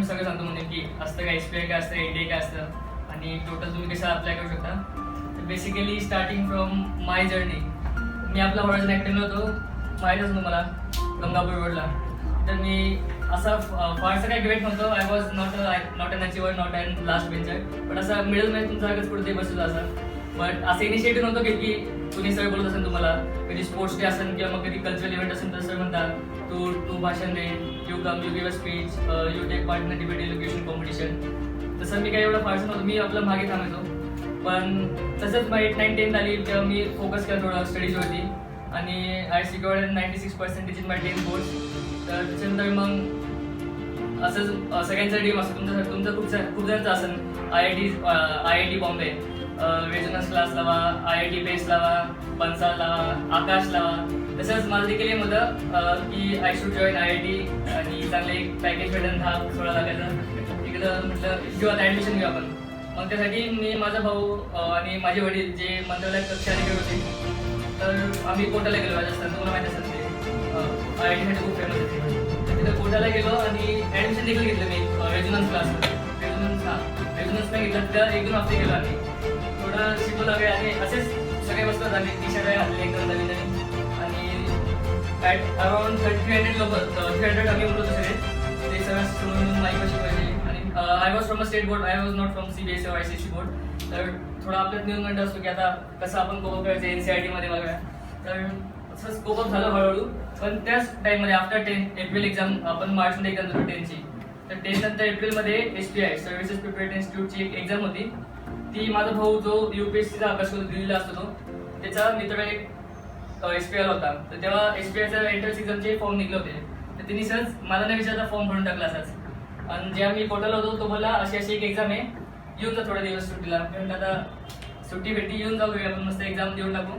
मी सगळं सांगतो म्हणजे की असतं काय SPI काय असतं, NDA काय असतं आणि टोटल तुम्ही कसं अप्लाय करू शकता. तर basically starting from my journey, मी आपला हॉरायझन अकॅडमीला होतो, माहीतच ना मला, गंगापूर रोडला. तर मी असा फारसा काही ग्रेट नव्हतो. I was not an achiever, not an last bencher, पण असा मिडल मॅच तुमचा सगळंच कुठे बसलेला असा. बट असं इनिशिएटिव्ह नव्हतं की कुणी सर बोलत असेल तुम्हाला, कधी स्पोर्ट्स डे असेल किंवा मग कधी कल्चरल इव्हेंट असेल तर सर म्हणतात तू भाषण दे, you come, you give a speech, you take part in debate education competition. तसं मी काही एवढं फारसं नव्हतं, मी आपलं मागे थांबायचो. पण तसंच मग 8, 9, 10 आली तेव्हा मी फोकस केला थोडं स्टडीजवरती आणि I secured 96% in my 10th boards. तर त्याच्यानंतर मग असंच सगळ्यांचा ड्रीम असतो, तुमचं खूप जणांचं असेल IIT बॉम्बे, रेजोनन्स क्लास लावा, IIT बेस लावा, बन्साल लावा, आकाश लावा. तसंच मला देखील हे होतं की आय शुड जॉईन IIT आणि चांगले एक पॅकेज भेटेल 10-16 लाखाचं. तिकडं म्हटलं घेऊ आता ॲडमिशन घेऊ आपण. मग त्यासाठी मी, माझा भाऊ आणि माझे वडील जे मंत्रालयात कक्षाधिकारी होते, तर आम्ही कोटाला गेलो. राजस्थान, तुम्हाला माहिती असेल ते IIT खूप फेमस आहे. तिथं कोटाला गेलो आणि ॲडमिशन देखील घेतलं मी रेजोनन्स क्लास. रेजोनन्स नाही घेतलं, तिथं 1-2 हफ्ते गेलो आम्ही. थोडं शिकू लागले आणि असेच सगळे बसतात आम्ही, टी-शर्ट घातले एकदम नवीन आणि ॲट अराउंड 300 लोक, 300 आम्ही बोलतो सगळे. ते सगळं समोरून माईक शिकवायचे आणि I was from a state board, I was not from CBSE or ICSE board. तर थोडा आपल्यात न्यूनगंड असतो की आता कसं आपण कोप करायचं NCERT वगैरे. तर असं स्कोप अप झालं हळूहळू. पण त्याच टाईममध्ये आफ्टर 10 एप्रिल एक्झाम, आपण मार्चमध्ये एक्झाम देतो 10ची. तर 10 नंतर एप्रिलमध्ये SPI सर्व्हिसेस प्रिपरेटरी इन्स्टिट्यूटची एक एक्झाम होती. ती माझा भाऊ जो UPSCचा अभ्यास करतो दिल्लीला असतो, तो त्याचा मित्र एक SPIला होता. तर तेव्हा SPIचा एंट्रन्स एक्झामचे फॉर्म निघले होते. तर त्यांनी सहज मला नाही विचारता फॉर्म भरून टाकला असाच. आणि जेव्हा मी पोर्टलला होतो तो बोलला अशी एक एक्झाम आहे, येऊन जा थोड्या दिवस सुट्टीला. मी म्हटलं आता सुट्टी भेटली, येऊन जाऊ आपण मस्त एक्झाम देऊन टाकू.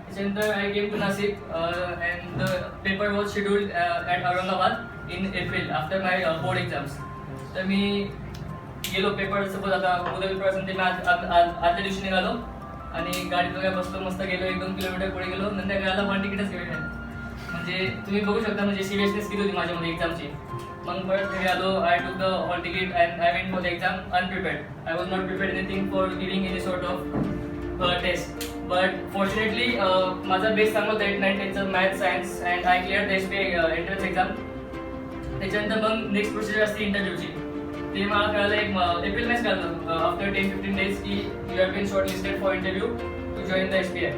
त्याच्यानंतर I came to Nashik and the paper was scheduled at Aurangabad in April after my board exams. तर मी गेलो पेपर, सपोज आता उद्या पेपर असेल ते मी आदल्या दिवशी निघालो आणि गाडीत वगैरे बसलो, मस्त गेलो 1-2 किलोमीटर पुढे गेलो, नंतर गायला हॉल तिकीटच घेऊन आहे. म्हणजे तुम्ही बघू शकता म्हणजे सिरियसनेस किती होती माझ्यामध्ये एक्झामची. मग परत घरी आलो, I took the hall ticket and I went for the exam unprepared. I was not prepared anything for giving any sort of test. But fortunately माझा बेस चांगला होता 8, 9, 10चं math, science and I clear the SPI entrance exam. त्याच्यानंतर मग next procedure असते इंटरव्ह्यूची. ते मला कळलं एक एप्रिल मॅच कळलं आफ्टर 10-15 डेज की you have been shortlisted for interview to join the SPI.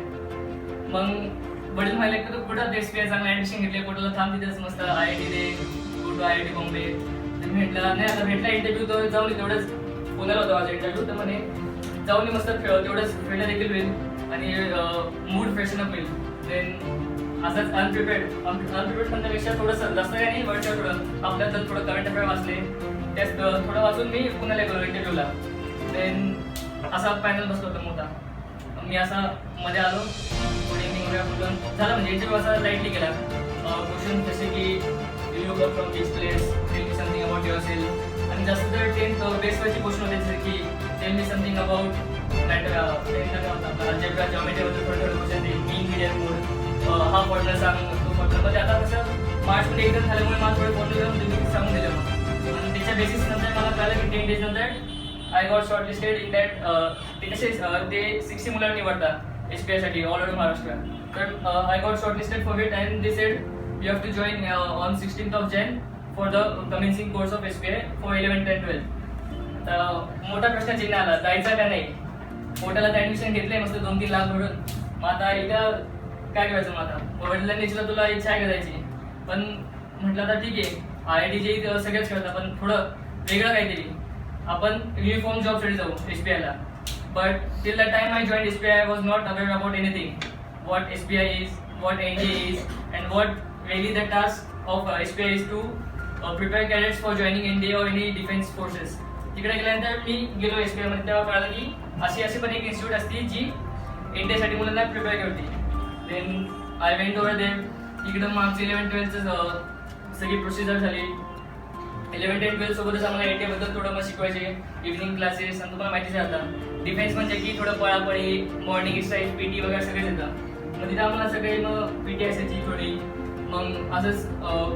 मग वडील म्हणाले की तू कुठं SPI चांगलं ॲडमिशन घेतले, कुठं थांब तिथेच मस्त IIT दे, गो टू IIT बॉम्बे. तर मी म्हटलं नाही, आता भेटला इंटरव्ह्यू तर जाऊन तेवढंच. पुण्याला होता माझा इंटरव्ह्यू, तर म्हणे जाऊन मस्त तेवढंच फिरणं देखील होईल आणि मूड फ्रेशन अप होईल. देन असंच अनप्रिपेअर्ड म्हणण्यापेक्षा थोडंसं जास्त काही नाही, बट थोडं आपल्यात थोडं करंट अफेअर वाचले, त्यात थोडं वाचून मी पुण्याला गेलो इंटरव्ह्यूला. देन असा पॅनल बसलो होता मोठा. मी असा मध्ये आलो, गुड इव्हनिंग वगैरे बोलून झालं. म्हणजे इंटरव्ह्यू असा लाईटली केला. क्वेश्चन जसे की you come from this place, tell me something about yourself. आणि जास्त तर 10th बेसवरची क्वेश्चन होते जसे की tell me something about algebra, जॉमेट्रीबद्दल थोडं क्वेश्चन देईल, मीन मीडियन मोड, हा फॉर्म्युला सांग, तो फॉर्म्युला. मध्ये आता कसं मार्चमध्ये एक्झाम झाल्यामुळे मला थोडे फॉर्म्युला तुम्ही सांगून दिलं मग. आणि त्याच्या बेसिस नंतर मला कळलं की 10 डेज नंतर I got short listed in that. ते कसे ते 60 मुलं निवडतात SPIसाठी ऑल ओव्हर महाराष्ट्र. तर I got shortlisted for it and they said you have to join on 16th of Jan for the commencing course of SPI for 11th and 12th. तर मोठा प्रश्न चिन्ह आला, जायचा का नाही. पोर्टलला ॲडमिशन घेतलंय मस्त 2-3 लाख भरून. मग आता इथं काय करायचं. मग आता वडिलांनी विचारलं तुला इच्छा आहे करायची, पण म्हटलं आता ठीक आहे IIT सगळेच करतात, पण थोडं वेगळं काहीतरी आपण युनिफॉर्म जॉबसाठी जाऊ SPIला. But till the time I join SPI I was not aware about anything, what SPI is, what NDA is, and what really the task of SPI is to prepare cadets for joining NDA or any defense forces. तिकडे गेल्यानंतर मी गेलो SPIमध्ये, तेव्हा कळलं की अशी पण एक institute असते जी NDAसाठी मुलांना प्रिपेअर करते. Then I went over them. इकडं मग आमची 11th 12th सगळी प्रोसिजर झाली. 11th and 12th सोबतच आम्हाला NDAबद्दल थोडं मग शिकवायचे, इव्हनिंग क्लासेस. आणि तुम्हाला माहितीच आहे आता डिफेन्स म्हणजे की थोडं पळापळी, मॉर्निंग एक्सरसाइज, PT वगैरे सगळेच येतं. मग तिथं आम्हाला सगळे मग PT असायची थोडी, मग असंच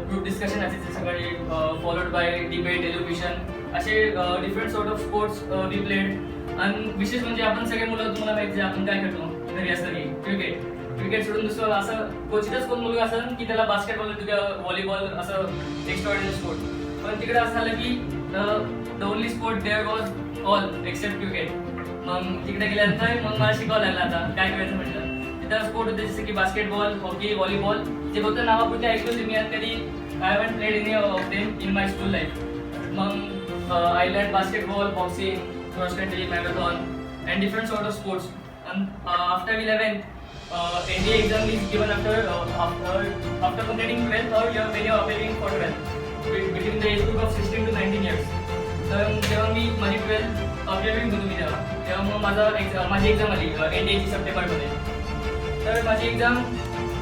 ग्रुप डिस्कशन असायचे सकाळी, फॉलोड बाय डिबेट, एज्युकेशन, असे different sort of sports we played. आणि विशेष म्हणजे आपण सगळे मुलं, तुम्हाला माहिती आहे आपण काय खेळतो घरी असतं की क्रिकेट सोडून दुसरं असं क्वचितच कोण मुलगा असं की त्याला बास्केटबॉल किंवा व्हॉलीबॉल असं एक्स्ट्राऑर्डिनरी स्पोर्ट. पण तिकडे असं झालं की the only sport there was all except cricket. मग तिकडे गेल्यानंतर मग मला शिकावं लागलं आता काय करायचं म्हटलं. तिथं स्पोर्ट होते जसे की बास्केटबॉल, हॉकी, व्हॉलीबॉल, जे फक्त नावापुरते ऐकले होते मी, आणि कधी I haven't played any of them in my school life. मग I learn basketball, boxing, cross country, marathon and different sort of sports. And after 11th, NDA exam is given after completing 12th, or when you are appearing for 12th, between the age group of 16 to 19 years. तर जेव्हा मी माझी 12th appearing होतो मी तेव्हा मग माझी exam आली NDAची सप्टेंबरमध्ये. तर माझी exam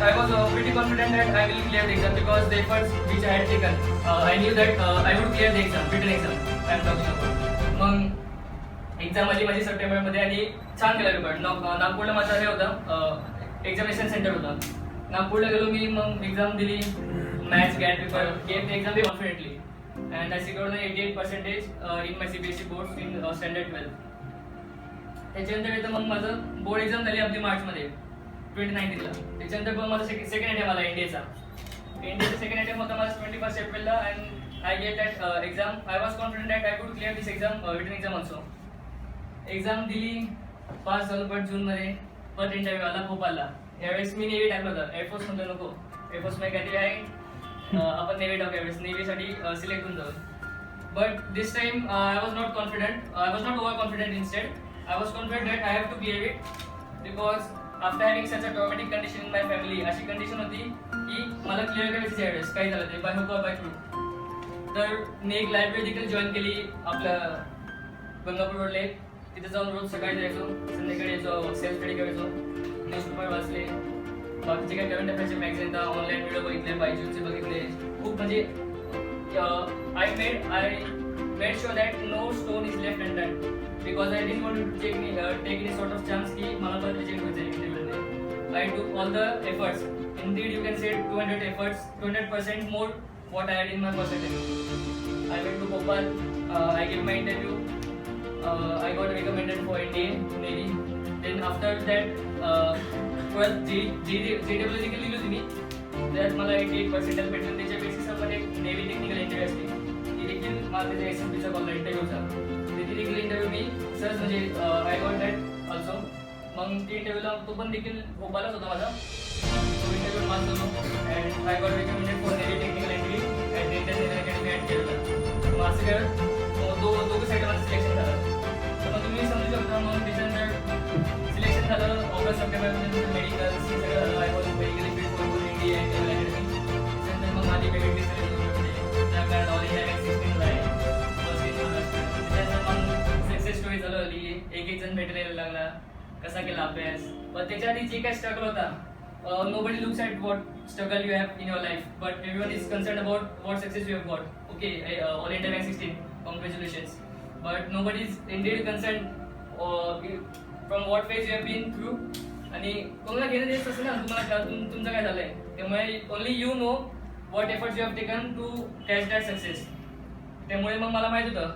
I was pretty confident that I will clear the exam because the efforts which I had taken, I knew that I would clear the exam, written exam I am talking about. मग exam आली माझी सप्टेंबरमध्ये आणि छान केला paper. नागपूरला माझं हे होतं, एक्झामिनेशन सेंटर होतं. नागपूरला गेलो मी, मग एक्झाम दिली, maths GAT paper, game exam दिली confidently, and I secured 88% in my CBSE boards in standard 12. त्याच्यानंतर येतं मग माझं बोर्ड एक्झाम झाली आपली मार्चमध्ये 2019ला. त्याच्यानंतर पण माझा सेकंड अटेम्प्ट आला इंडियाचा सेकंड अटेम्प्ट होता माझा 21 एप्रिलला, and I get that exam. I was confident that I could clear this exam, written exam also. Exam दिली, पास झालो, पण जूनमध्ये परत इंटरव्ह्यू आला भोपाळला. यावेळेस मी नेव्ही टाकलं होतं, एअरफोर्स म्हणतो नको, एअरफोर्समध्ये काहीतरी आहे, आपण नेव्ही टाकू यावेळेस, नेव्हीसाठी सिलेक्ट होऊन जाऊ. But this time I was not confident, I was not over confident. Instead I was confident that I have to clear it, because after having such a traumatic condition in my family, अशी condition होती की मला clear करायची यावेळेस काही झालं ते by hook by through. तर मी एक लायब्ररी देखील जॉईन केली आपल्या गंगापूर रोडला. तिथे जाऊन रोज सकाळी जायचो, संध्याकाळी यायचो, सेल्फ स्टडी करायचो, न्यूजपेपर वाचले, बाकीचे काही करंट अफेअर्सचे मॅगझिन, ऑनलाईन व्हिडिओ बघितले, बायजूचे बघितले खूप. म्हणजे I made sure that no stone is left unturned, because I didn't want to take any sort of chance की मला परत रिजेक्ट व्हायचं इंटरव्ह्यूमध्ये. I took all the efforts, indeed you can say 200 efforts, 200% more what I had in my first attempt. I went to Bhopal, I gave my interview, I got recommended for NDA Navy. Then after that 12th JW देखील दिली होती मी, त्यात मला 88% भेटलं. त्याच्या बेसिसवर एक navy technical interview असते, ती देखील मला त्याच्या SMPचा कॉल इंटरव्ह्यूचा, ती देखील इंटरव्ह्यू मी सहज म्हणजे आय गॉट दॅट ऑल्सो. मग ती इंटरव्ह्यूला तो पण देखील भोपाळलाच होता माझा, तो इंटरव्ह्यू पास झालो, and I got recommended for navy technical entry at Indian navy academy at Kerala. मग असं करत दोघं साईड माझं सिलेक्शन झालं. तर मग तुम्ही समजू शकता. मग त्याच्यानंतर सिलेक्शन झालं ऑगस्ट सप्टेंबरमध्ये, मेडिकल सगळं झालं. I was medically fit for India navy academy. त्याच्यानंतर मग माझी पेमेंट डिस्कशन त्या काळात ऑल इंडिया 16ला आहे, फर्स्ट इन महाराष्ट्र. त्याच्यानंतर मग सक्सेस स्टोरी चालू झाली, एक जण भेटायला लागला, कसा केला अभ्यास. पण त्याच्या आधी जे काय स्ट्रगल होता, nobody looks at what struggle you have in your life, but everyone is concerned about what success you have got. Okay, all India rank 16, congratulations. But nobody is indeed concerned from what phase you have been through. आणि कोणाला घेणं देत असं ना तुम्हाला तुमचं काय झालंय, त्यामुळे only you know what efforts you have taken to catch that success. त्यामुळे मग मला माहित होतं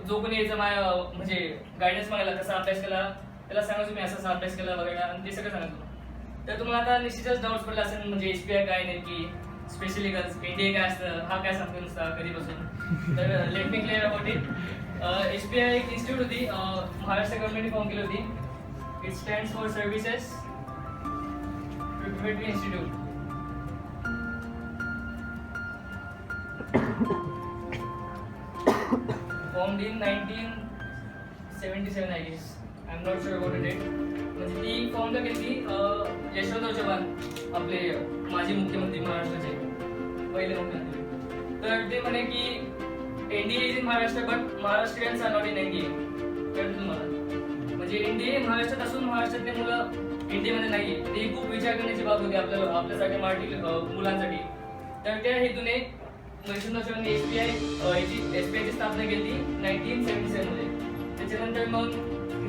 जो कोणी यायचं म्हणजे गायडन्स मागायला, कसा अभ्यास केला, त्याला सांगायचो मी असा अभ्यास केला वगैरे, आणि ते सगळं सांगायचो. तर तुम्हाला आता निश्चितच डाऊट्स पडला असेल, म्हणजे SPI काय नेमकी, स्पेशली गर्ल्स NDA काय असतं, हा काय सांगतो नुसता कधीपासून. तर let me clear about it. SPI एक इन्स्टिट्यूट होती, महाराष्ट्र गव्हर्नमेंटने फॉर्म केली होती. It stands for services preparatory institute. Formed in 1977 I guess, I am not sure about the date. म्हणजे ती फॉर्म केली ती यशवंतराव चव्हाण, आपले माजी मुख्यमंत्री महाराष्ट्राचे, पहिले मुख्यमंत्री. तर ते म्हणे की NDA is in Maharashtra but Maharashtrians are not in NDA. कळतं तुम्हाला, म्हणजे NDA महाराष्ट्रात असून महाराष्ट्रातले मुलं इंडियामध्ये नाही. ती खूप विचार करण्याची बाब होती आपल्यासारख्या मराठी मुलांसाठी. तर त्या हेतूने यशवंतराव चव्हाण SPI ची स्थापना केली 1977 मध्ये. त्याच्यानंतर मग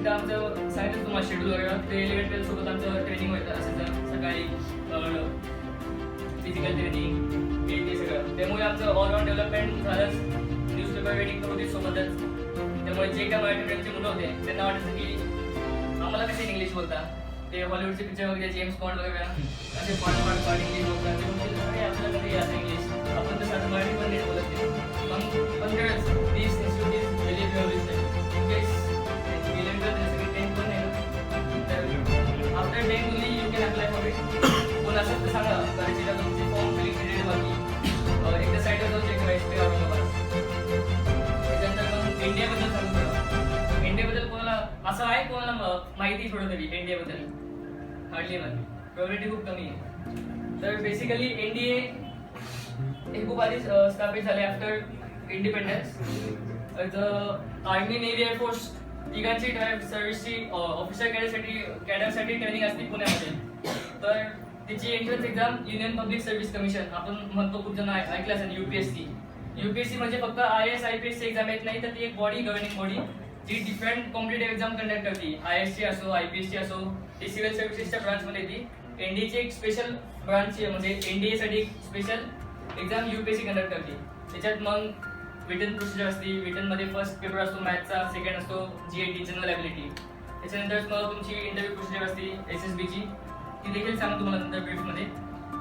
एकदा आमचं सांगितलं तुम्हाला शेड्यूल वगैरे ते 11-12 सोबत आमचं ट्रेनिंग व्हायचं असायचं सकाळी फिजिकल ट्रेनिंग ते सगळं. त्यामुळे आमचं ऑलराऊंड डेव्हलपमेंट झालंच. न्यूजपेपर रेडिंग होती सोबतच. त्यामुळे जे काय मराठी मीडियमचे मुलं होते त्यांना वाटायचं की आम्हाला कसे इंग्लिश बोलतात. ते हॉलिवूडचे पिक्चर वगैरे जेम्स बॉन्ड वगैरे असे पाठ इंग्लिश बोलतात. ते म्हणतील अरे आपल्याला कधी असं इंग्लिश आपण तसं आता मराठी पण नीट बोलत नाही. पण खरंच this institute is very favourite. In case 11-12 जसं की 10 पण आहे ना, तर after 10 only you can apply for it. कोण असेल तर सांगा कदाचित तुमची फॉर्म फिलिंग केलेली बाकी एकदा साईडवर जाऊन चेक करायचं ते औरंगाबाद. त्याच्यानंतर मग इंडियाबद्दल सांगू शकतो. इंडियाबद्दल कोणाला असं आहे कोणाला माहिती थोडं तरी इंडियाबद्दल हार्डली नाही, प्रोबॅबिलिटी खूप कमी आहे. तर बेसिकली एनडीए हे खूप आधी स्थापित झाले after independence. Army navy air force तिघांची सर्व्हिसची ऑफिसर कॅडरसाठी ट्रेनिंग असते पुण्यामध्ये. तर तिची entrance exam union public service commission आपण म्हणतो खूप जण ऐकलं असेल UPSC. UPSC म्हणजे फक्त IAS IPS ची एक्झाम येत नाही, तर ती एक बॉडी गव्हर्निंग बॉडी जी डिफरंट कॉम्पिटेटिव्ह एक्झाम कंडक्ट करते. IAS ची असो IPS ची असो, ती सिव्हिल सर्व्हिसेसच्या ब्रांचमध्ये येते. एनडीएची एक स्पेशल ब्रांच म्हणजे एनडीए साठी एक स्पेशल एक्झाम UPSC कंडक्ट करते. त्याच्यात मग रिटन प्रोसिजर असते. रिटनमध्ये फर्स्ट पेपर असतो मॅथ्सचा, सेकंड असतो GAT जनरल ॲबिलिटी. त्याच्यानंतर मग तुमची इंटरव्ह्यू प्रोसिजर असते SSBची, ती देखील सांगू तुम्हाला नंतर ब्रीफमध्ये.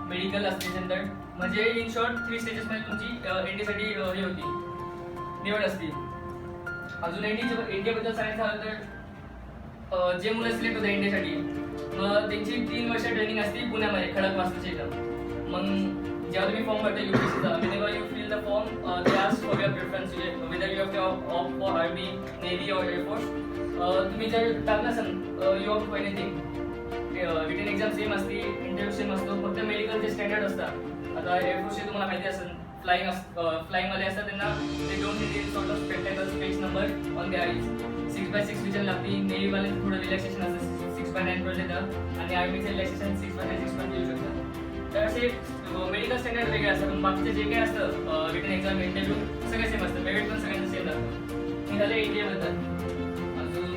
मेडिकल असते त्याच्यानंतर. म्हणजे इन शॉर्ट 3 स्टेजेसमध्ये तुमची एनडीसाठी हे होती निवड असते. अजून इंडियाबद्दल सांगायचं झालं तर जे मुलं सिलेक्ट होतात इंडियासाठी मग त्यांची 3 वर्ष ट्रेनिंग असते पुण्यामध्ये खडकवासलाच्या इथं. मग जेव्हा तुम्ही फॉर्म भरता UPSCचा, whenever you fill the form, they ask for your preference, whether you have to opt for Army, Navy or Air Force. तुम्ही जर टाकलं असेल you opt for anything. Written exam same असते, इंटरव्ह्यू सेम असतो, फक्त मेडिकलचे standard असतात. आता एअरफोर्सचे तुम्हाला माहिती असेल फ्लाईंगवाले असतात त्यांना ते don't need sort of spectacles page number on their eyes. 6x6 vision लागते. नेव्हीवाले थोडं रिलॅक्सेशन असतं 6x9 येतं आणि आर्मीचे रिलॅक्सेशन 6x6 पण देऊ शकतात. तर असे मेडिकल स्टँडर्ड वेगळे असतात. पण बाकीचे जे काही असतं रिटन एक्झाम इंटरव्ह्यू सगळे सेम असतं. मेरिट पण सगळ्यांचं सेम लागतं. हे झालं इंडियाबद्दल. अजून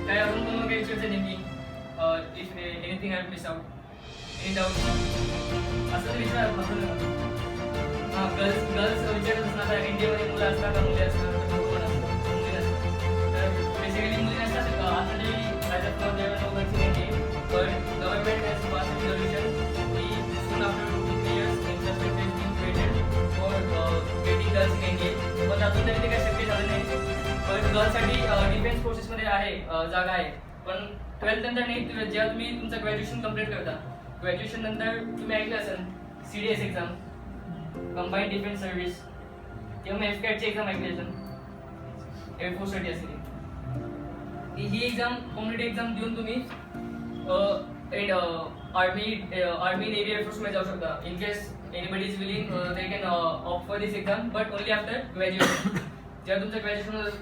काय अजून पण काही विचारायचं नेमकी if anything I miss out any doubt असं तर विचार हां गर्ल्स विचारत असणार. आता इंडियामध्ये मुलं असतात का मुली असतात का कोण असतात मुली नसतात. तर बेसिकली मुली नसतात. आता तरी ॲज ऑफ नाऊ पण government has pass a resolution की soon after 2-3 years infrastructure is being created for getting girls in India. पण अजून तरी ते काही शक्य झालं नाही. पण गर्ल्ससाठी डिफेन्स फोर्सेसमध्ये आहे जागा आहे. पण 12th नंतर नाही. जेव्हा तुम्ही तुमचं ग्रॅज्युएशन कम्प्लीट करता, ग्रॅज्युएशन नंतर तुम्ही ऐकलं असेल CDS exam, combined defence service, किंवा मग FCATची एक्झाम ऐकली असेल एअरफोर्ससाठी असते. ही एक्झाम कॉम्पिटेटिव्ह एक्झाम देऊन तुम्ही आर्मी नेव्ही एअरफोर्समध्ये जाऊ शकता. In case anybody is willing they can opt for this exam but only after graduation. जेव्हा तुमचं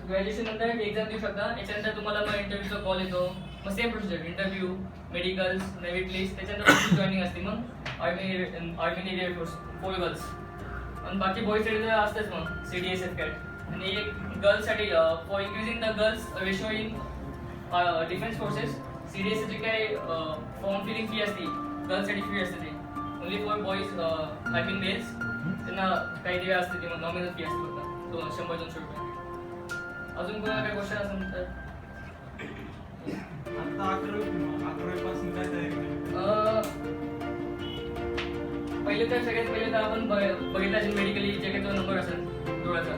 ग्रॅज्युएशन नंतर एक्झाम देऊ शकता. याच्यानंतर तुम्हाला मग इंटरव्ह्यूचा कॉल येतो. मग same procedure interview medicals navy please. त्याच्यानंतर तुमची जॉईनिंग असते मग आर्मी नेव्ही एअरफोर्स 4 गर्ल्स. आणि बाकी बॉईजसाठी तर असतंच मग CDS FCAT. आणि एक गर्ल्ससाठी for increasing the girls ratio in defence forces CDS जे काय फॉर्म फिलिंग फी असते गर्ल्ससाठी फ्री असते. ती only for boys I mean males त्यांना काही दिवे असते ती नॉमिनल फी असते फक्त 100-200 रुपये. अजून कोणाला काही क्वेश्चन असेल तर आता 11वी पासून काय तयारी पहिले तर सगळ्यात पहिले तर आपण बघितलं असेल मेडिकली जे काही तो नंबर असेल डोळ्याचा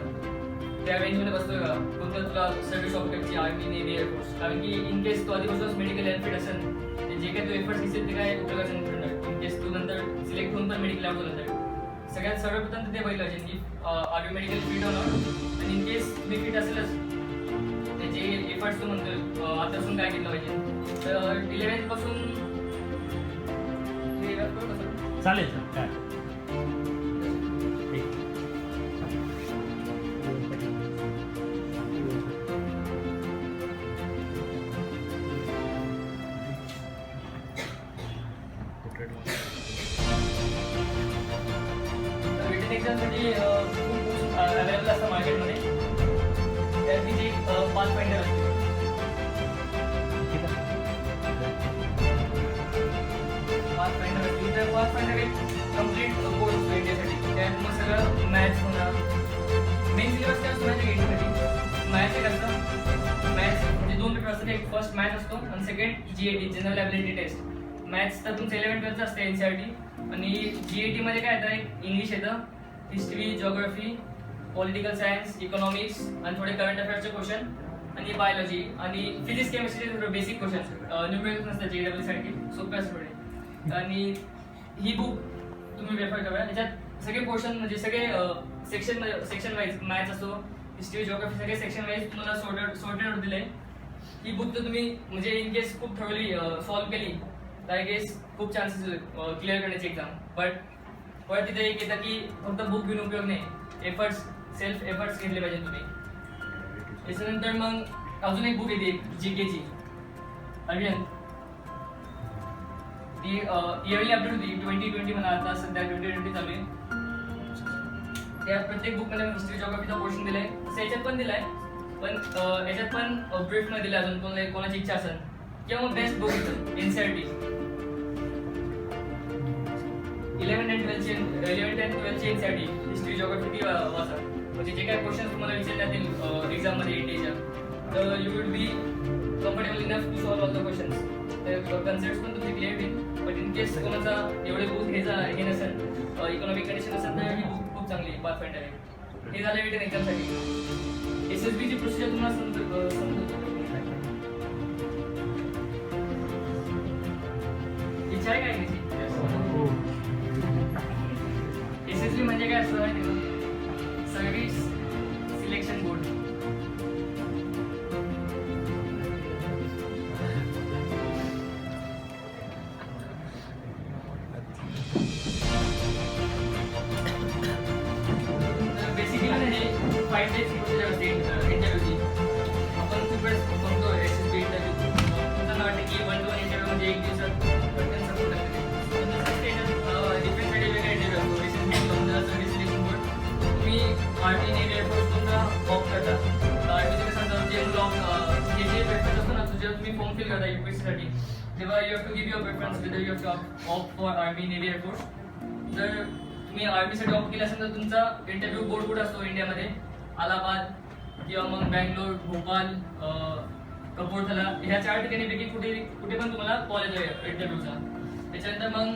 त्या रेंजमध्ये बसतोय का कोणतं तुला सर्व्हिस ऑब्जेक्टची आर्मी नेव्ही एअरफोर्स. कारण की इन केस तू आधीपासूनच मेडिकल एनफिट असेल ते जे काही तू एफर्ट्स घेशील ते काय उपयोगाचं नाही. इन केस तू नंतर सिलेक्ट होऊन पण मेडिकल आवडतो नंतर सगळ्यात सर्वप्रथम ते बघितलं पाहिजे की आर यू मेडिकल फिट होणार. आणि इन केस तुम्ही फिट असेलच त्याचे एफर्ट्स तू म्हणतोय आतापासून काय केलं पाहिजे. तर 11th पासून चालेल सर काय रिटन एक्झामसाठी खूप बुक्स अवेलेबल असतात मार्केटमध्ये. त्यातली जी 5 पॉईंटर असते त्याच्यानंतर एक कम्प्लीट कोर्स असतो इंडियासाठी. त्यात मग सगळं मॅथ्स म्हणा, मेन सिलेबस काय असतो माहिती आहे का इंडियासाठी? मॅथ्स एक असतं. मॅथ्स म्हणजे 2 पेपर असतात. एक फर्स्ट मॅथ्स असतो आणि second GAT general ability test. Maths तर तुमचं 11th-12th असतं NCERT आणि GAT मध्ये काय येतं? एक इंग्लिश येतं, history, geography, political science, economics आणि थोडे करंट अफेअर्सचे क्वेश्चन आणि बायोलॉजी आणि फिजिक्स केमिस्ट्रीचे थोडे बेसिक क्वेश्चन. न्यूमेरिकल्स नसतात JEE सारखे, सोपे असतात थोडे. आणि ही बुक तुम्ही रेफर करा. याच्यात सगळे पोर्शन म्हणजे सगळे सेक्शन वाईज मॅथ्स असतो, हिस्ट्री, जिओग्राफी सगळे सेक्शन वाईज तुम्हाला सॉर्टेड आउट दिले. ही बुक तर तुम्ही म्हणजे इन केस खूप थोडी सॉल्व्ह केली तर आय गेस खूप चान्सेस क्लिअर करण्याची एक्झाम. बट तिथे एक येतं की फक्त बुक घेऊन उपयोग नाही, सेल्फ एफर्ट्स घेतले पाहिजे तुम्ही. त्याच्यानंतर मग अजून एक बुक येते GKची अभियान. ती इयरली अपडेट होती 2020 म्हणा, आता सध्या 2020 चालू आहे. त्या प्रत्येक बुकमध्ये हिस्ट्री जिओग्राफीचा पोर्शन दिलाय, तसं याच्यात पण दिलाय. पण याच्यात पण ब्रीफ मध्ये दिला अजून कोणाची इच्छा असेल किंवा मग बेस्ट बुक येतं NCERT 11th and 12th NCERT history geography ती वाचा. म्हणजे जे काही क्वेश्चन तुम्हाला विचारण्यात येईल एक्झाममध्ये इंडियाच्या, तर you will be comfortable enough to solve all the questions. तर कन्सेप्ट पण तुमची क्लिअर होईल. बट इन केस कोणाचा एवढे बुक हे नसेल, इकॉनॉमिक कंडिशन असेल, तर ही बुक खूप चांगली आहे, पाथफाइंडर आहे. हे झालं रिटर्न एक्झामसाठी. SSBची प्रोसिजर तुम्हाला समजतो. इच्छा आहे काय त्याची? SSB म्हणजे काय असतं माहिती आहे का? Service selection board. बेसिकली हे 5 days प्रोसिजर असते इंटरव्ह्यूची. आपण खूप वेळेस बघतो SSB इंटरव्ह्यू. तुम्हाला वाटतं की 1-to-1 इंटरव्ह्यू म्हणजे 1 दिवसात पटकन संपून टाकते. डिफरंट वेगवेगळे इंटरव्ह्यू असतो. SSB service selection board. तुम्ही आर्मी, नेव्ही, एअरफोर्स तुमचा ऑप्ट करता. आर्मीचं कसं असतं, जनरल हे जे प्रेफरन्स असतो ना, जेव्हा तुम्ही फॉर्म फिल करता UPSCसाठी, तेव्हा you have to give your preference whether you have to opt for army, navy, air force. जर तुम्ही आर्मीसाठी ऑप्ट केलं असेल तर तुमचा इंटरव्ह्यू बोर्ड कुठं असतो इंडियामध्ये? अलाहाबाद किंवा मग बँगलोर, भोपाल, कपूरथला ह्या 4 ठिकाणीपैकी कुठे पण तुम्हाला कॉलेज आहे इंटरव्ह्यूचा. त्याच्यानंतर मग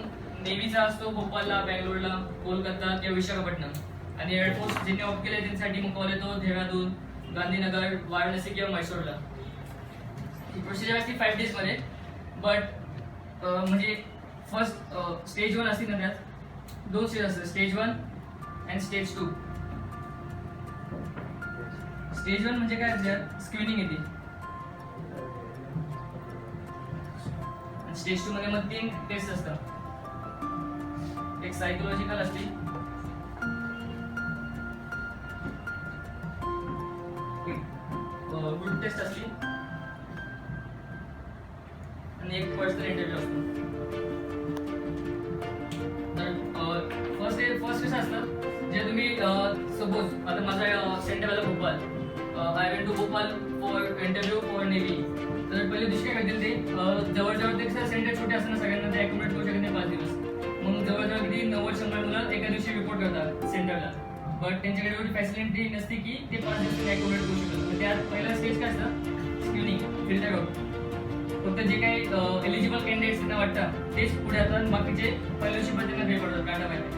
नेव्हीचा असतो भोपालला, बँगलोरला, कोलकाता किंवा विशाखापट्टणम. आणि एअरफोर्स ज्यांनी ऑप्ट केलं त्यांच्यासाठी मग कॉलेज येतो देहरादून, गांधीनगर, वाराणसी किंवा मैसूरला. ही प्रोसिजर असते 5 days. बट म्हणजे फर्स्ट स्टेज 1 असते ना, त्यात 2 स्टेज असतात, स्टेज 1 अँड स्टेज 2. स्टेज 1 म्हणजे काय, स्क्रीनिंग येते. स्टेज 2 मध्ये मग 3 टेस्ट असतात. एक सायकोलॉजिकल असते, ग्रुप टेस्ट असते आणि एक पर्सनल इंटरव्ह्यू असतो. तर फर्स्ट कसं असतं, जे तुम्ही सपोज आता माझा सेंटर आला Bhopal, I went to Bhopal for interview for navy. तर पहिले दिवशी काय करतील ते, जवळजवळ ते कसं सेंटर छोटे असताना सगळ्यांना ते अकोमोडेट करू शकत नाही 5 दिवस. मग जवळजवळ किती 90-100 मुलं एका दिवशी रिपोर्ट करतात सेंटरला. बट त्यांच्याकडे एवढी फॅसिलिटी नसते की ते 5 दिवस अकोमोडेट करू शकतात. त्यात पहिला स्टेज काय असतं, स्क्रीनिंग, फिल्टर आउट. फक्त जे काही एलिजिबल कॅन्डिडेट्स त्यांना वाटतं तेच पुढे येतात, बाकीचे पहिल्या दिवशी पण त्यांना भेट पडतात काढा माहिती.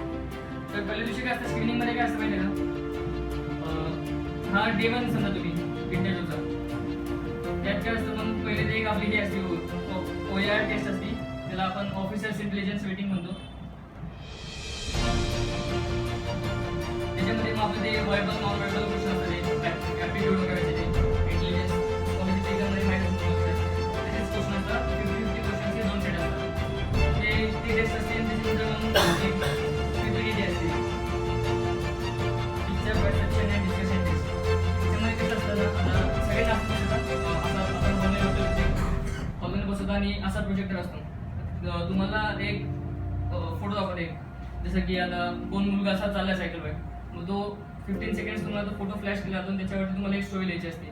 तर पहिल्या दिवशी काय असतं, स्क्रीनिंगमध्ये काय असतं माहिती आहे का, हा day 1 समजा तुम्ही इंटरव्ह्यूचा. त्यात काय असतं, मग पहिले ते एक आपली ही असते OAR टेस्ट असते, त्याला आपण ऑफिसर्स इंटेलिजन्स वेटिंग म्हणतो. त्याच्यामध्ये मग आपलं ते वर्बल नॉन वर्बल क्वेश्चन असतात, ॲप्टिट्यूड वगैरे ते इंटेलिजन्स कॉलेजच्या एक्झाममध्ये माहिती असतं. त्याचेच क्वेश्चन असतात, 50-50 क्वेश्चनचे 2 सेट असतात. ते टेस्ट असते आणि त्याच्यानंतर मग एक PPT असते, picture perception and discussion test. त्याच्यामध्ये कसं असतं ना, आता सगळे जास्त असतात, आता आपण हॉलमध्ये बसवतो आणि असा प्रोजेक्टर असतो. तुम्हाला एक फोटो दाखवते, जसं की आता कोण मुलगा असा चालला सायकलवर, मग तो 15 सेकंड्स तुम्हाला तो फोटो फ्लॅश केला जातो. त्याच्यावरती तुम्हाला एक स्टोरी लिहायची असते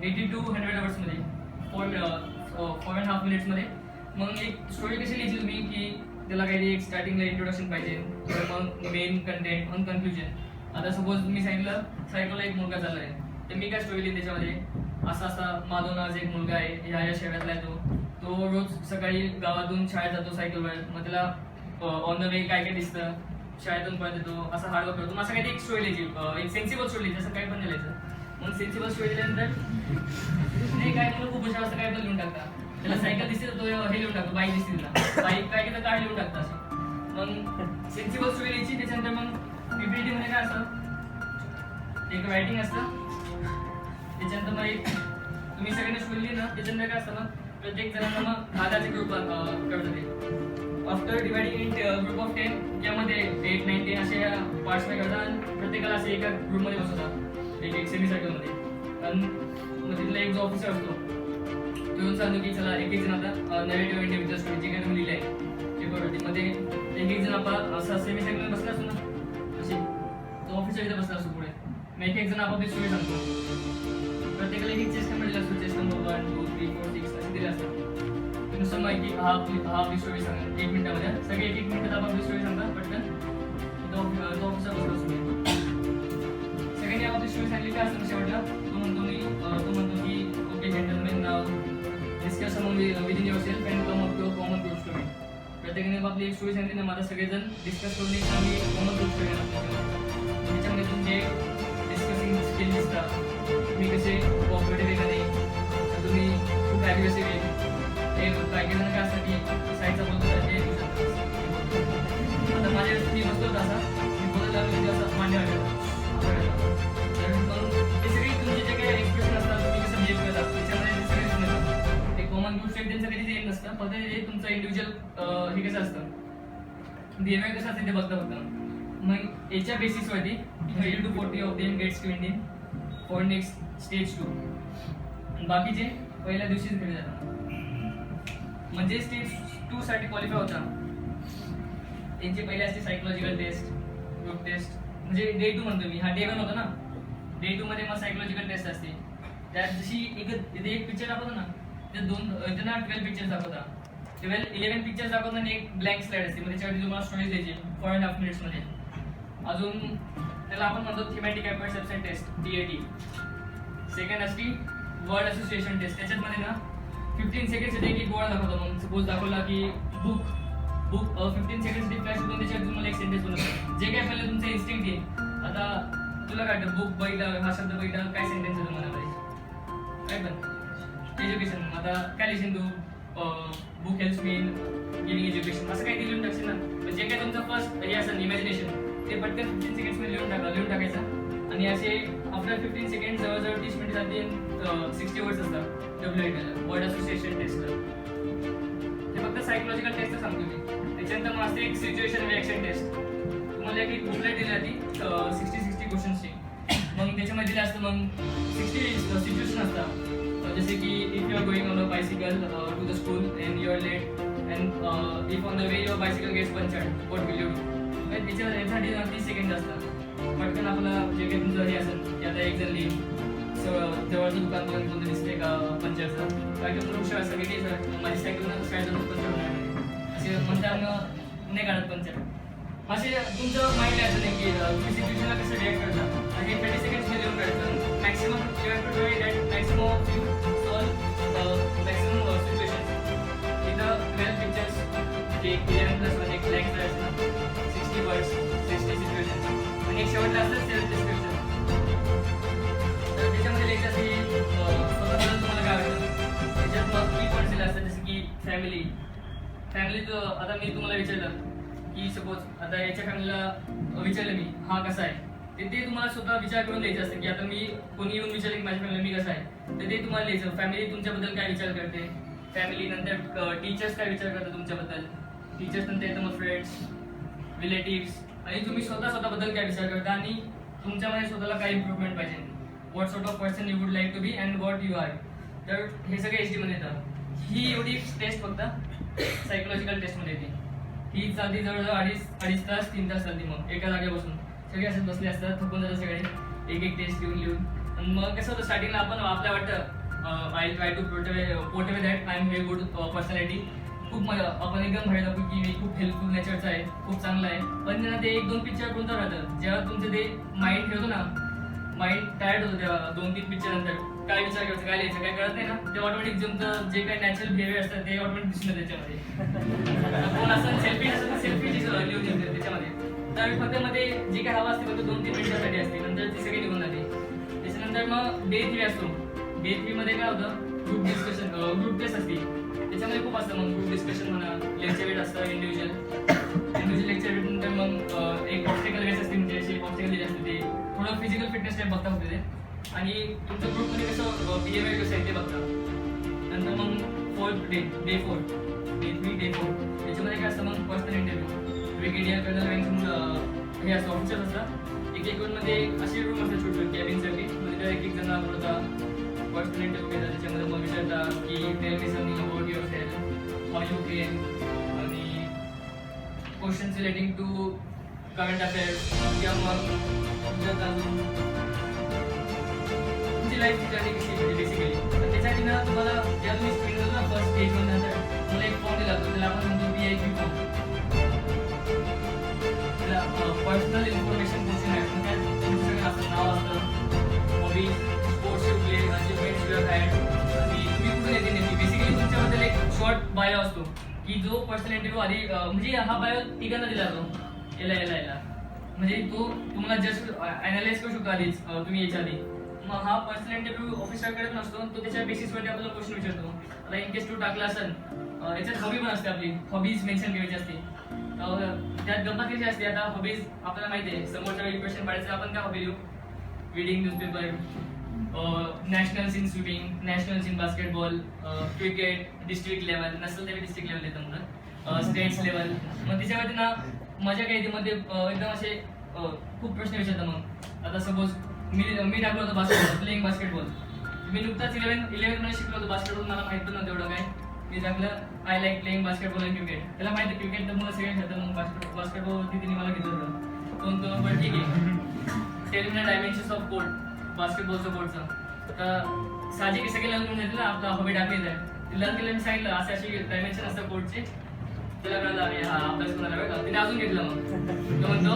80 to 100 आवर्समध्ये, 4.5 मिनिट्समध्ये. मग एक स्टोरी कशी लिहायची तुम्ही की त्याला काही एक स्टार्टिंगला इंट्रोडक्शन पाहिजे, तर मग मेन कंटेंट मग कन्क्लुजन. आता सपोज मी सांगितलं सायकलला एक मुलगा चालला आहे, तर मी काय स्टोरी लिहिली त्याच्यामध्ये, असा माधव नावाचा एक मुलगा आहे, ह्या शहरातला आहे तो रोज सकाळी गावातून शाळेत जातो सायकलवर, मग त्याला ऑन द वे काय काय दिसतं, शाळेतून परत येतो, असं हार्डवर्क करतो. मग असं काही एक स्टोरी लिहायची, एक सेन्सिबल स्टोरी लिहायची, असं काही पण लिहायचं. मग सेन्सिबल स्टोरी लिहिल्यानंतर नाही काय मुलं खूप हुशार असं काय पण लिहून टाकतात. त्याला सायकल दिसते तर तो हे लिहून टाकतो, बाईक दिसते त्याला, बाईक काय केलं काय लिहून टाकतं असं. मग सेन्सिबल स्टोरी लिहायची. त्याच्यानंतर मग पीपीटी मध्ये काय असतं, एक रायटिंग असतं. त्याच्यानंतर मग एक तुम्ही सगळ्यांनी स्टोरी लिहिली ना, त्याच्यानंतर काय असतं मग प्रत्येक जणांना मग 10 ग्रुप करतात ते. After dividing in group of 10, यामध्ये 8, 9, 10 असे पार्ट्स मध्ये करतात आणि प्रत्येकाला असे एका ग्रुपमध्ये बसवतात, एक सेमी सर्कलमध्ये. आणि मग तिथला एक जो ऑफिसर असतो तो येऊन सांगतो की चला एक जण आता नरेटिव्ह इंडिव्हिज्युअल स्टोरी जे काही तुम्ही लिहिलं आहे ते बरोबर. मध्ये एक जण आपण असा सेमी सर्कल बसला असतो ना, असे तो ऑफिसर इथे बसला असतो पुढे, मग एक जण आपापली स्टोरी सांगतो. प्रत्येकाला एक चेस्ट नंबर दिला असतो, चेस्ट नंबर 1, 2, 3, 4, 6 असे दिले असतात. नुसतं माहिती हा आपली स्टोरी सांगा 1 मिनिटामध्ये, सगळे 1 मिनिटात आपली स्टोरी सांगा पटकन. तो ऑफिसर बसला असतो, सगळ्यांनी आपली स्टोरी सांगली. काय असतं शेवटला तो म्हणतो की okay gentleman, now discuss among within yourself and come up to a common group story. प्रत्येकाने आपली एक स्टोरी सांगितली ना, मला सगळेजण डिस्कस करून एक चांगली कॉमन ग्रुप स्टोरी घेणार. त्याच्यामध्ये तुमचे डिस्कसिंग स्किल दिसतात, तुम्ही कसे कॉपरेटिव्ह आहे का नाही, तुम्ही खूप ॲग्रेसिव्ह आहे. हे काही जण काय असतं की साईडचा बोलतो ते आता माझ्या मी बसतो असा मी बोलायला म्हणजे असं मांडे वाटतं. तर मग ते सगळे तुमचे जे काही एक्सप्रेशन असतात, तुम्ही कसं बिहेव करतात त्याच्यामध्ये ते सगळे दिसून येतात. ते कॉमन ग्रुप स्टेट त्यांचं कधी येत नसतं, फक्त ते तुमचं इंडिव्हिज्युअल हे कसं असतं, बिहेवियर कसं असतं ते बघता फक्त. मग याच्या बेसिसवरती 30 to 40 of them gets to Indian for next stage 2, आणि बाकीचे पहिल्या दिवशीच घरी जातात. म्हणजे स्टेज 2 साठी क्वालिफाय होता त्यांची पहिले असते सायकोलॉजिकल टेस्ट, ग्रुप टेस्ट, म्हणजे डे 2 म्हणतो मी, हा डे 1 होता ना. डे 2 मध्ये मग सायकोलॉजिकल टेस्ट असते. त्यात जशी एक पिक्चर दाखवतो ना, ते त्यांना 12 पिक्चर्स दाखवतात, 11 पिक्चर्स दाखवतात आणि एक ब्लँक स्लाइड असते, मग त्याच्यावरती तुम्हाला स्टोरीज द्यायची 4.5 minutes मध्ये. अजून त्याला आपण म्हणतो thematic perception test, TAT. Second असते वर्ड असोसिएशन टेस्ट. त्याच्यामध्ये ना 15 सेकंडसाठी एक वर्ड दाखवतो. मग सपोज दाखवला की बुक 15 सेकंडसाठी फ्लॅश होतो, त्याच्यावर तुम्हाला एक सेंटेन्स बनवतो, जे काय पहिलं तुमचं इन्स्टिंक्ट आहे. आता तुला काय बुक बघितलं, हा शब्द बघितला, काय सेंटेन्स आहे तुम्हाला पाहिजे काय पण एज्युकेशन. आता काय लिहिशील तू, book helps me in giving education, असं काही लिहून टाकशील ना. जे काय तुमचं फर्स्ट हे असेल इमॅजिनेशन ते पटकन 15 सेकंड्समध्ये लिहून टाकायचं. आणि असे आफ्टर 15 सेकंड जवळजवळ 30 मिनिट जाते, 60 वर्ड्स असतात वर्ड असोसिएशन टेस्ट. ते फक्त सायकोलॉजिकल टेस्ट सांगतो मी. त्याच्यानंतर मग असते एक सिच्युएशन रिॲक्शन टेस्ट. तुम्हाला एक बुकलेट दिली जाते 60 क्वेश्चन्सची. मग त्याच्यामध्ये दिलं असतं मग 60 सिच्युएशन असतात, जसे की if you are going on a bicycle to the school and you are late and if on the way your bicycle gets punctured what will you do. याच्यासाठी 30 सेकंड असतात. पटकन आपलं जे काही तुमचं हे असेल की आता एक जण लिहिन जवळचं दुकान बघून कोणतं दिसते का पंचरचं, काय की मुलं हुशार असतं की सर माझी सायकल शाळेत जाऊन पंचर होणार असे म्हणतात, नाही काढत पंचर. असे तुमचं माइंड असं नाही की तुम्ही सिच्युएशनला कसं रिॲक्ट करता. हे 30 सेकंड्समध्ये लिहून काढायचं. Maximum you have to do that maximum of you solve maximum situations. इथं 12 पिक्चर्स म्हणजे 11+ एक ब्लँक असतं, 60 वर्ड्स 60 सिच्युएशन्स, आणि एक शेवटला असतं सेल्फ डिस्क्रिप्शन. तर त्याच्यामध्ये लिहायचं असे स्वतःबद्दल तुम्हाला काय वाटतं. त्याच्यात मग की पॉईंट्स दिले असतात, जसं की फॅमिली. आता मी तुम्हाला विचारलं की सपोज आता याच्या फॅमिलीला विचारलं मी हा कसा आहे, ते तुम्हाला स्वतः विचार करून लिहायचं असतं. की आता मी कोणी येऊन विचारलं की माझ्या फॅमिली मी कसं आहे, तर ते तुम्हाला लिहायचं. फॅमिली तुमच्याबद्दल काय विचार करते, फॅमिली नंतर टीचर्स काय विचार करतात तुमच्याबद्दल, टीचर्स नंतर येतं मग फ्रेंड्स, रिलेटिव्स, आणि तुम्ही स्वतःबद्दल काय विचार करता आणि तुमच्यामध्ये स्वतःला काय इम्प्रूव्हमेंट पाहिजे, what sort of person you would like to be and what you are. तर हे सगळे HD मध्ये येतं. ही एवढी टेस्ट फक्त सायकोलॉजिकल टेस्टमध्ये येते. ही चालती जवळजवळ 2.5 तास 3 तास चालते. मग एका जागेवर बसून सगळे असे बसले असतात, थकून जातात सगळे एक टेस्ट लिहून. आणि मग कसं होतं स्टार्टिंगला आपण आपल्या वाटतं I try to portray that I am very good personality. खूप आपण एकदम भारी दाखवू की खूप हेल्पफुल नेचरचा आहे, खूप चांगला आहे. पण त्यांना ते 1-2 पिक्चर कोणतं राहतं, जेव्हा तुमचं ते माइंड ठेवतो ना, माइंड टायर्ड होतं तेव्हा 2-3 पिक्चर नंतर काय विचार करायचं, काय लिहायचं, काय कळत नाही ना, ते ऑटोमॅटिक तुमचं जे काही नॅचरल बिहेवियर असतं ते ऑटोमॅटिक दिसलं त्याच्यामध्ये. कोण असं सेल्फी असेल तर सेल्फी लिहून येते त्याच्यामध्ये. तर फक्त मध्ये जे काही हवा असते फक्त 2-3 मिनिटासाठी असते, नंतर ती सगळी निघून जाते. त्याच्यानंतर मग डे 3 असतो. डे 3 मध्ये काय होतं, ग्रुप डिस्कशन, ग्रुप टेस्ट असते. त्याच्यामध्ये खूप असतं मग ग्रुप डिस्कशन म्हणा, लेक्चर वेट असतं, इंडिव्हिज्युअल लेक्चर वेट. नंतर मग एक ऑब्स्टिकल वेस असते, म्हणजे अशी ऑब्स्टिकल दिली असते, ते थोडं फिजिकल फिटनेस टाईप बघता होते ते. आणि तुमच्या ग्रुपमध्ये कसं बिहेवियर कसं आहे ते बघता. नंतर मग 4th day, day 4, day 3, day 4 त्याच्यामध्ये काय असतं मग personal interview, brigadier colonel rank हे असतं, ऑफिसर्स असतात. एक मध्ये असे रूम असतात छोटे छोटे कॅबिनसाठी, म्हणजे त्या एक जण बोलतात पर्सनल इंटरव्ह्यू घेतात. त्याच्यामध्ये मग विचारतात की tell me something about yourself, how you came, आणि questions relating to current affairs, किंवा मग अजून तुमची लाईफ जर्नी कशी होती बेसिकली. त्याच्यासाठी ना तुम्हाला जेव्हा तुम्ही स्क्रीन करतो ना फर्स्ट स्टेज नंतर तुम्हाला एक फॉर्म दिला जातो, त्याला आपण म्हणतो PIQ फॉर्म. त्याला पर्सनल इन्फॉर्मेशन क्वेश्चन आहे. मग त्यात तुमचं सगळं असतं, नाव असतं, hobby, sports you play, achievements you have had, आणि तुम्ही कुठून येते नेमकी. बेसिकली तुमच्याबद्दल एक शॉर्ट बायो असतो की जो पर्सनल इंटरव्ह्यू आधी म्हणजे हा बायो तिघांना दिला जातो याला म्हणजे तो तुम्हाला जस्ट अनालाइज करू शकतो आधीच तुम्ही याच्या आधी. मग हा पर्सनल इंटरव्ह्यू ऑफिसरकडे नसतो, तो त्याच्या बेसिसवरती आपल्याला क्वेश्चन विचारतो. आता इन केस तू टाकला असेल, याच्यात हॉबी पण असते, आपली हॉबीज मेन्शन करायची असते. त्यात गंमत कशी असते, आता हॉबीज आपल्याला माहिती आहे, समोरच्या क्वेश्चन पाडायचं आपण काय हॉबी लिहू, reading newspaper, nationals in swimming, nationals in basketball, cricket, district level नसेल तरी डिस्ट्रिक्ट लेवल येतं म्हणून, स्टेट्स लेवल. मग त्याच्यामध्ये ना मजा काय येते, मध्ये एकदम असे खूप प्रश्न विचारतात. मग आता सपोज मी टाकलो होतं बास्केटबॉल, प्लेइंग बास्केटबॉल. मी नुकताच 11th मध्ये शिकलो होतो बास्केटबॉल, मला माहित पण नव्हतं एवढं काय. मी टाकलं I like playing basketball and cricket. त्याला माहिती आहे क्रिकेट तर मला सगळे खेळतात, मग बास्केटबॉल तिने मला घेतलं होतं. तो बरं ठीक आहे, tell me dimensions of court, बास्केटबॉलचं कोर्टचं. तर साहजिक सगळे लर्न करून घेतलं ना, आपला हॉबी टाकलेलं आहे, ते लर्न केलं. मी सांगितलं असे असे डायमेन्शन असतात कोर्टचे, त्याला कळलं अरे हा अभ्यास करायला वेळ का, तिने अजून घेतलं. मग तो म्हणतो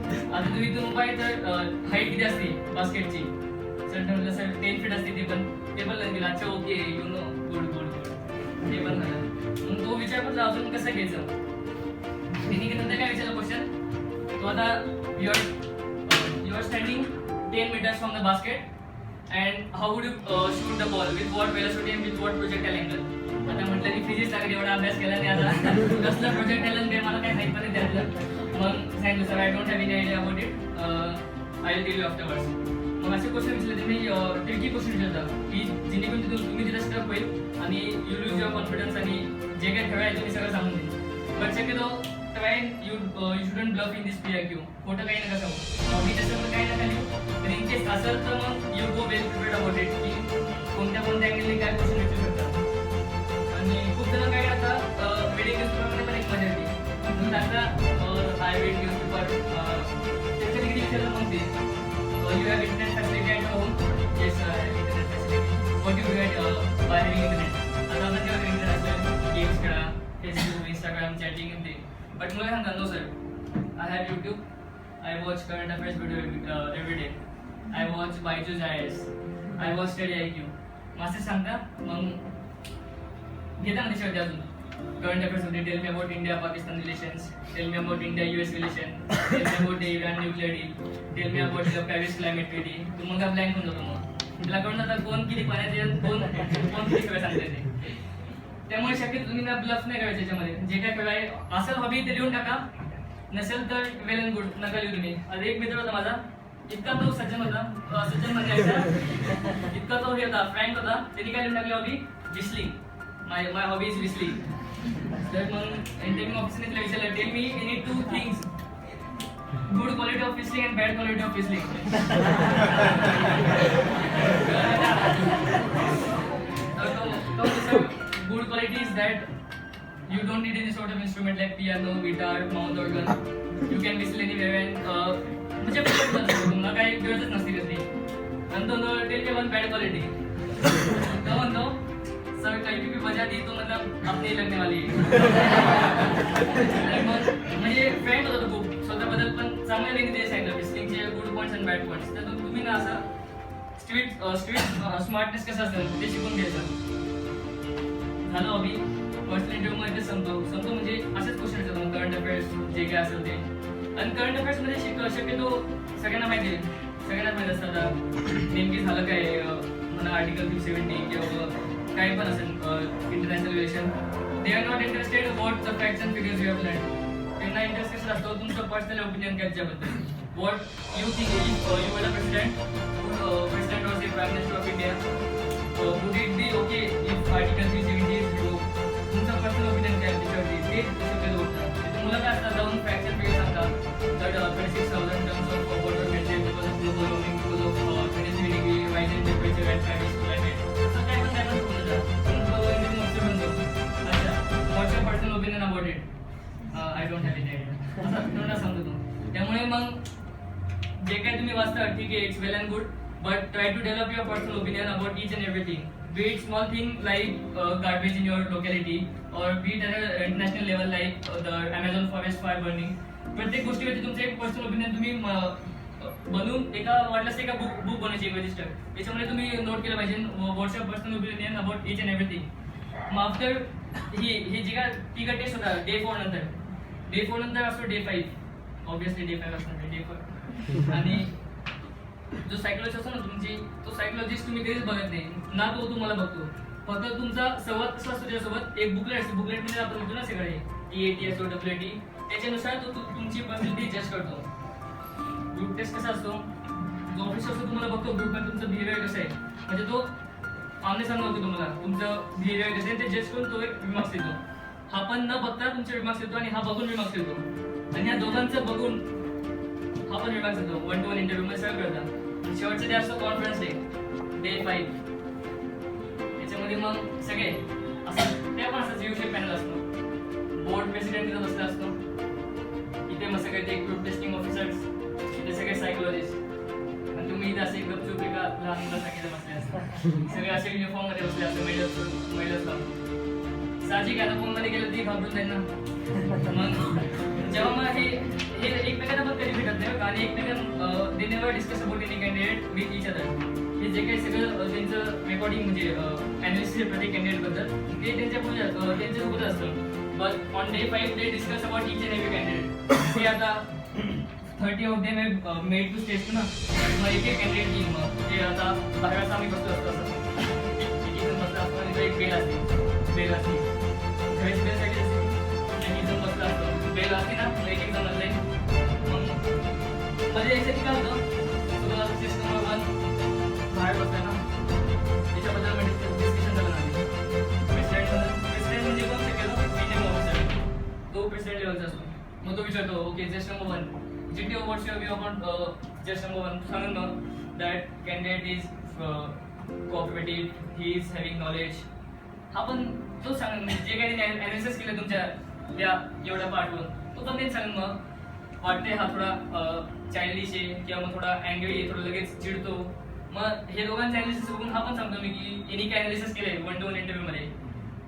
आता तुम्ही इथून पाहिजे तर हाईट किती असते बास्केटची, म्हटलं सर 10 फीट असते, ते पण लर्न केलं. अच्छा okay, you know, good good good, ते पण झालं. मग तो विचार करतो अजून कसं घ्यायचं. तिने नंतर काय विचारलं क्वेश्चन, तो आता your standing 10 meters from the basket and how would you shoot the ball, with what velocity and with what projectile angle. आता म्हटलं की फिजिक्स लागेल, एवढा अभ्यास केला नाही, आता कसलं प्रोजेक्टाइल अँगल मला काही माहित पण नाही त्यातलं. मग सांगितलं sir I don't have any idea about it, I will tell you afterwards. मग असे क्वेश्चन विचारले तुम्ही, ट्रिकी क्वेश्चन विचारतात की जेणेकरून तुम्ही तिथे स्टक होईल आणि यू लूज युअर कॉन्फिडन्स, आणि जे काही ठेवायचं तुम्ही सगळं सांगून देईल. बट शक्यतो try you shouldn't bluff in this PIQ. खोटं काही नका सांगू, हॉबी तसं तर काही नका लिहू. तर इन केस असेल तर मग you go well prepared about it, की कोणत्या अँगलने काय क्वेश्चन विचारू शकता. आणि खूप जण काय करतात, रीडिंग न्यूजपेपरमध्ये पण एक मजा येते. म्हणून आता आय रीड न्यूजपेपर, त्याच्यात किती विचारलं मग ते you have internet facility at home. Yes internet facility, what you do at by having internet. आता आपण जेव्हा इंटरनेट असलं गेम्स खेळा, फेसबुक, इंस्टाग्राम, चॅटिंग ते. बट मला सांगता no sir, I have YouTube, I watch current affairs video every day, I watch Byju's IAS, I watch study IQ. मग असं सांगता, मग घेता ना त्याच्यावरती अजून करंट अफेअर्स होते. Tell me about India Pakistan relations, tail me about India US relation, tail me about Iran nuclear deal, tail me about the Paris climate treaty. मग का ब्लँक होऊन जातो. मग त्याला कळून जातं कोण किती पाण्यात येईल, कोण किती खेळ सांगता येते. त्यामुळे शक्यतो तुम्ही ना ब्लफ नाही करायचं त्याच्यामध्ये. जे काय खेळाय असेल हॉबी ते लिहून टाका, नसेल तर वेल अँड गुड, नका लिहू तुम्ही. आता एक मित्र होता माझा, इतका तो सज्जन होता, सज्जन म्हणजे इतका तो हे होता, फ्रँक होता. त्यांनी काय लिहून टाकली hobby, whistling. My hobby is whistling. तर मग इंटरव्ह्यू ऑफिसने तिला विचारलं, tell me any 2 things, good quality of whistling and bad quality of whistling. Good quality is that you don't need any sort of instrument like piano, guitar, mouth organ. You can whistle anywhere and म्हणजे तुम्हाला काही गरजच नसते कसली. आणि तो tell me one bad quality. तो म्हणतो सब कहीं भी बजा दी तो मतलब अपने ही लगने वाली है. आणि मग म्हणजे फ्रेंड होता तो खूप स्वतःबद्दल पण चांगल्या रीतीने सांगितलं बिस्किंगचे गुड पॉईंट्स आणि बॅड पॉईंट्स. तर तुम्ही ना असं स्ट्रीट स्मार्टनेस कसं असतं ते शिकून घ्यायचं. झालं हॉबी पर्सनल इंटरव्ह्यू मध्ये संपतो म्हणजे असेच क्वेश्चन येतात करंट अफेअर्स जे काय असेल ते. आणि करंट अफेअर्स मध्ये शक्यतो सगळ्यांना माहिती आहे, सगळ्यांना माहिती असतं आता नेमकी झालं काय म्हणा आर्टिकल 370 किंवा काही पण असेल international relation. They are not interested about the facts and figures you have learn. त्यांना इंटरेस्टेड असतो तुमचं पर्सनल ओपिनियन काय त्याच्याबद्दल. What you think if you were the president of the prime minister of India would it be okay if article 370 is revoked. तुमचं personal opinion काय त्याच्यावरती ते सगळं होतं. तुम्हाला काय असतं जाऊन फॅक्ट्स अँड फिगर्स सांगता that 26,000 tons of water melted because of global warming, because of 23 degree rise in temperature and climate. असं काय पण बोलत जा. पण इंडियन मोस्ट म्हणतो अच्छा what's your personal opinion about it. I don't have any idea असं थोडा सांगतो तू. त्यामुळे मग जे काही तुम्ही वाचता ठीक आहे it's well and good but try to develop your personal opinion about each and everything. Be it small thing like garbage in your locality or be it at an international level like the Amazon forest fire burning. प्रत्येक गोष्टीवरती तुमचं एक personal opinion तुम्ही बनवून एका वाटल्यास एका book बनायची एक रजिस्टर. त्याच्यामध्ये तुम्ही नोट केलं पाहिजे what's your personal opinion about each and everything. मग आफ्टर हे जे काय ती का टेस्ट होता डे 4 नंतर. डे 4 नंतर असतो डे 5. ऑब्विसली डे 5 असणार डे 4. आणि जो सायकोलॉजिस्ट असतो ना तुमची तो सायकोलॉजिस्ट तुम्ही कधीच बघत नाही ना तो तुम्हाला बघतो. फक्त तुमचा संवाद कसा असतो त्याच्यासोबत एक बुकलेट असते. बुकलेटमध्ये आपण म्हणतो ना सगळे EAT WAT त्याच्यानुसार तो तुमची पर्सनॅलिटी जज करतो. ग्रुप टेस्ट कसा असतो जो ऑफिसर असतो तुम्हाला बघतो ग्रुपमध्ये तुमचं बिहेवियर कसं आहे म्हणजे तो आमने सामने होतो तुम्हाला तुमचं बिहेवियर कसं आहे ते जज करून तो एक रिमार्क्स देतो. हा पण न बघता तुमचे रिमार्क्स देतो आणि हा बघून रिमार्क्स देतो. आणि ह्या दोघांचं बघून हा पण रिमार्क्स देतो. 1-to-1 इंटरव्ह्यू मध्ये सगळं करतात. शेवटचं डे असतो कॉन्फरन्स डे 5. त्याच्यामध्ये मग सगळे असं त्या पण असं जीवशेप पॅनल असतो. बोर्ड प्रेसिडेंट तिथं बसला असतो. इथे मग सगळे ते ग्रुप टेस्टिंग ऑफिसर्स इथे सगळे सायकोलॉजिस्ट आणि तुम्ही इथे असे गपचूप एका लहान मुलासारखे बसले असतात. सगळे असे युनिफॉर्म मध्ये बसले असतात. महिलाच साहजिक आता फोन मध्ये गेलं ती घाबरून जाईल ना. मग जेव्हा मग हे एकमेकांना पण कधी भेटत नाही आणि एकमेकांना they never discuss about any candidate with each other. हे जे काही सगळं त्यांचं रेकॉर्डिंग म्हणजे ॲनालिसिस प्रत्येक कॅन्डिडेटबद्दल ते त्यांच्यासोबत असतं. But on day 5 they discuss about each and every candidate. ते आता 30 of them have made to stage ना मग एक कॅन्डिडेट येईल. मग ते आता बाहेरच आम्ही बसलो असतो असं एक जण बसला असतो आणि एक बेल असते घराची बेलसाठी असते. एक जण बसला असतो बेल असते ना एक जण असले मग मध्ये याच्यात काय होतं तुला सिस्टम नंबर 1 बाहेर बसला ना त्याच्याबद्दल डिस्कशन झालं नाही. प्रेसिडेंट म्हणजे कोण शक्यतो इंडियन ऑफिसर तो प्रेसिडेंट लेवलचा असतो. मग तो विचारतो okay just number 1 GTO what's your view about just number 1 सांगून मग that candidate is cooperative he is having knowledge. हा पण तो सांगून जे काही ॲनालिसिस केलं तुमच्या या एवढ्या पार्टवर तो पण तेच सांगून मग वाटते हा थोडा चायल्डिश आहे किंवा मग थोडा अँग्री आहे थोडं लगेच चिडतो. मग हे दोघांचं ॲनालिसिस बघून हा पण सांगतो मी की यांनी काय ॲनालिसिस केलंय 1-to-1 इंटरव्ह्यूमध्ये.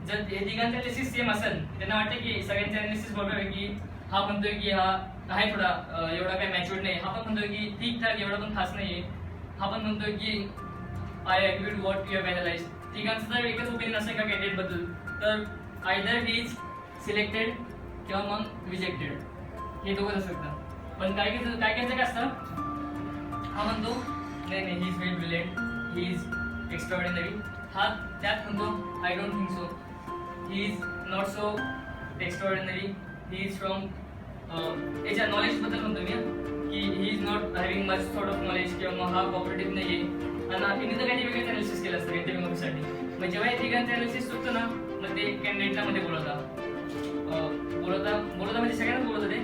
जर हे तिघांचं ॲनालिसिस सेम असेल त्यांना वाटतं की सगळ्यांचं ॲनालिसिस बरोबर आहे की हा म्हणतोय की हा आहे थोडा एवढा काही मॅच्युअर्ड नाही. हा पण म्हणतोय की ठीक ठाक एवढा पण खास नाही आहे. हा पण म्हणतोय की I agree with what you have analyse. तिघांचं जर एकच ओपिनियन असेल का कॅन्डिडेटबद्दल तर आयदर ही इज सिलेक्टेड किंवा मग रिजेक्टेड हे दोघंच असू शकतात. पण काय काय असतं हा म्हणतो नाही he is very brilliant he is extraordinary. हा त्यात म्हणतो I don't think so he is not so extraordinary he is from याच्या नॉलेजबद्दल म्हणतो मी की he is not having much sort of knowledge किंवा मग हा कॉपरेटिव्ह नाही आहे. आणि तिने तर काही वेगळंच ॲनालिसिस केलं असतं इंटरव्ह्यू ऑफिससाठी. मग जेव्हा हे तिघांचं ॲनालिसिस सुटतं ना मग ते कॅन्डिडेटला मध्ये बोलवता म्हणजे सगळ्यांनाच बोलवतं ते